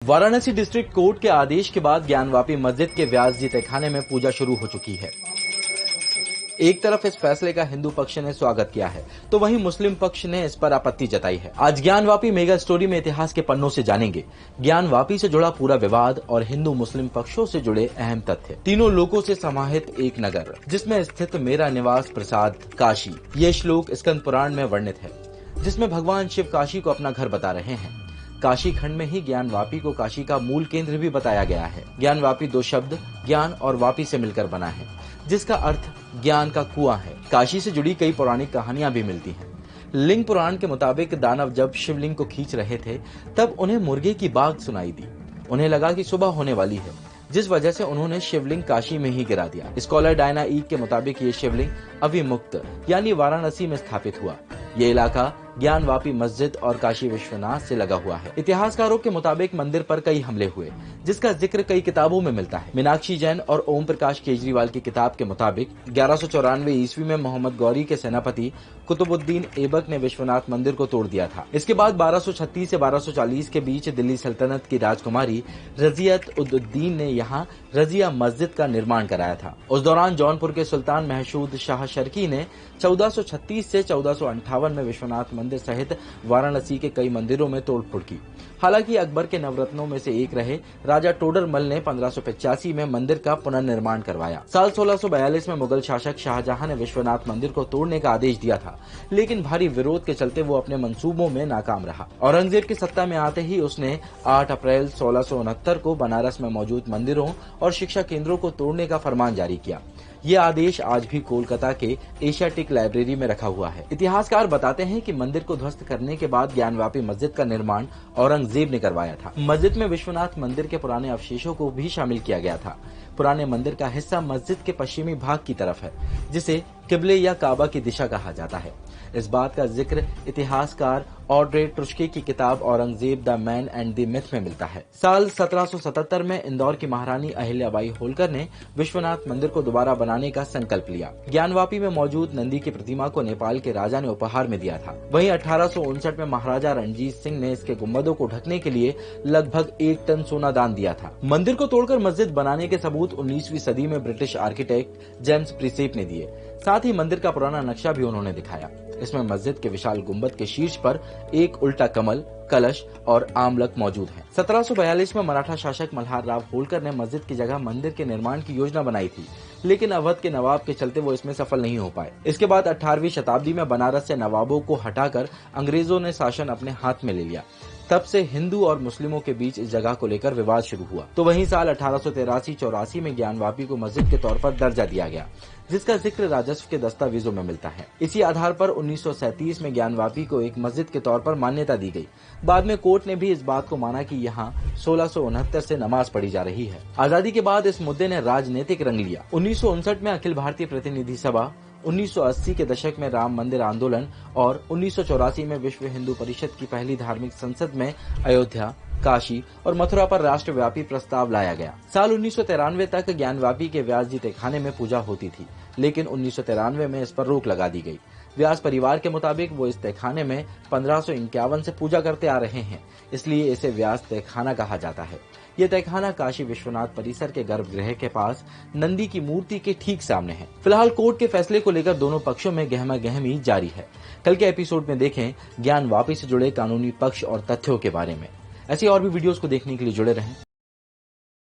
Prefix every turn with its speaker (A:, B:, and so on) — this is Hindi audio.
A: वाराणसी डिस्ट्रिक्ट कोर्ट के आदेश के बाद ज्ञानवापी मस्जिद के व्यास जी तहखाने में पूजा शुरू हो चुकी है। एक तरफ इस फैसले का हिंदू पक्ष ने स्वागत किया है, तो वहीं मुस्लिम पक्ष ने इस पर आपत्ति जताई है। आज ज्ञानवापी मेगा स्टोरी में इतिहास के पन्नों से जानेंगे ज्ञानवापी से जुड़ा पूरा विवाद और हिंदू मुस्लिम पक्षों से जुड़े अहम तथ्य। तीनों लोकों से समाहित एक नगर जिसमें स्थित मेरा निवास प्रसाद काशी, ये श्लोक स्कंद पुराण में वर्णित है, जिसमें भगवान शिव काशी को अपना घर बता रहे हैं। काशी खंड में ही ज्ञानवापी को काशी का मूल केंद्र भी बताया गया है। ज्ञानवापी दो शब्द ज्ञान और वापी से मिलकर बना है, जिसका अर्थ ज्ञान का कुआं है। काशी से जुड़ी कई पौराणिक कहानियां भी मिलती हैं। लिंग पुराण के मुताबिक दानव जब शिवलिंग को खींच रहे थे तब उन्हें मुर्गे की बाग सुनाई दी। उन्हें लगा कि सुबह होने वाली है, जिस वजह से उन्होंने शिवलिंग काशी में ही गिरा दिया। स्कॉलर डायना ई के मुताबिक ये शिवलिंग अविमुक्त यानी वाराणसी में स्थापित हुआ। ये इलाका ज्ञानवापी मस्जिद और काशी विश्वनाथ से लगा हुआ है। इतिहासकारों के मुताबिक मंदिर पर कई हमले हुए, जिसका जिक्र कई किताबों में मिलता है। मीनाक्षी जैन और ओम प्रकाश केजरीवाल की किताब के मुताबिक 1194 ईस्वी में मोहम्मद गौरी के सेनापति कुतुबुद्दीन ऐबक ने विश्वनाथ मंदिर को तोड़ दिया था। इसके बाद 1236 से 1240 के बीच दिल्ली सल्तनत की राजकुमारी रजियत उद्दीन ने यहाँ रजिया मस्जिद का निर्माण कराया था। उस दौरान जौनपुर के सुल्तान महशूद शाह शर्की ने 1436 से 1458 में विश्वनाथ मंदिर सहित वाराणसी के कई मंदिरों में तोड़फोड़ की। हालांकि अकबर के नवरत्नों में से एक रहे राजा टोडरमल ने 1585 में मंदिर का पुनर्निर्माण करवाया। साल 1642 में मुगल शासक शाहजहां ने विश्वनाथ मंदिर को तोड़ने का आदेश दिया था, लेकिन भारी विरोध के चलते वो अपने मंसूबों में नाकाम रहा। औरंगजेब की सत्ता में आते ही उसने 8 अप्रैल 1669 को बनारस में मौजूद मंदिरों और शिक्षा केंद्रों को तोड़ने का फरमान जारी किया। ये आदेश आज भी कोलकाता के एशियाटिक लाइब्रेरी में रखा हुआ है। इतिहासकार बताते हैं कि मंदिर को ध्वस्त करने के बाद ज्ञानवापी मस्जिद का निर्माण औरंगजेब ने करवाया था। मस्जिद में विश्वनाथ मंदिर के पुराने अवशेषों को भी शामिल किया गया था। पुराने मंदिर का हिस्सा मस्जिद के पश्चिमी भाग की तरफ है, जिसे किबले या काबा की दिशा कहा जाता है। इस बात का जिक्र इतिहासकार ऑड्रे ट्रुस्के की किताब Aurangzeb the man and the myth में मिलता है। साल 1777 में इंदौर की महारानी अहिल्याबाई होलकर ने विश्वनाथ मंदिर को दोबारा बनाने का संकल्प लिया। ज्ञानवापी में मौजूद नंदी की प्रतिमा को नेपाल के राजा ने उपहार में दिया था। वहीं 1859 में महाराजा रणजीत सिंह ने इसके गुंबदों को ढकने के लिए लगभग 1 टन सोना दान दिया था। मंदिर को तोड़कर मस्जिद बनाने के सबूत 19वीं सदी में ब्रिटिश आर्किटेक्ट जेम्स प्रिसेप ने दिए। साथ ही मंदिर का पुराना नक्शा भी उन्होंने दिखाया। इसमें मस्जिद के विशाल गुंबद के शीर्ष पर एक उल्टा कमल, कलश और आमलक मौजूद है। 1742 में मराठा शासक मल्हार राव होलकर ने मस्जिद की जगह मंदिर के निर्माण की योजना बनाई थी, लेकिन अवध के नवाब के चलते वो इसमें सफल नहीं हो पाए। इसके बाद 18वीं शताब्दी में बनारस से नवाबों को हटाकर अंग्रेजों ने शासन अपने हाथ में ले लिया। तब से हिंदू और मुस्लिमों के बीच इस जगह को लेकर विवाद शुरू हुआ। तो वहीं साल 1883-84 में ज्ञानवापी को मस्जिद के तौर पर दर्जा दिया गया, जिसका जिक्र राजस्व के दस्तावेजों में मिलता है। इसी आधार पर 1937 में ज्ञानवापी को एक मस्जिद के तौर पर मान्यता दी गई। बाद में कोर्ट ने भी इस बात को माना कि यहाँ 1669 से नमाज पढ़ी जा रही है। आजादी के बाद इस मुद्दे ने राजनीतिक रंग लिया। 1959 में अखिल भारतीय प्रतिनिधि सभा, 1980 के दशक में राम मंदिर आंदोलन और 1984 में विश्व हिंदू परिषद की पहली धार्मिक संसद में अयोध्या, काशी और मथुरा पर राष्ट्रव्यापी प्रस्ताव लाया गया। साल 1993 तक ज्ञानवापी के व्यास जी तहखाने में पूजा होती थी, लेकिन 1993 में इस पर रोक लगा दी गई। व्यास परिवार के मुताबिक वो इस तहखाने में 1551 से पूजा करते आ रहे हैं, इसलिए इसे व्यास तहखाना कहा जाता है। ये तहखाना काशी विश्वनाथ परिसर के गर्भगृह के पास नंदी की मूर्ति के ठीक सामने है। फिलहाल कोर्ट के फैसले को लेकर दोनों पक्षों में गहमा-गहमी जारी है। कल के एपिसोड में देखें ज्ञानवापी से जुड़े कानूनी पक्ष और तथ्यों के बारे में। ऐसी और भी वीडियोस को देखने के लिए जुड़े रहें।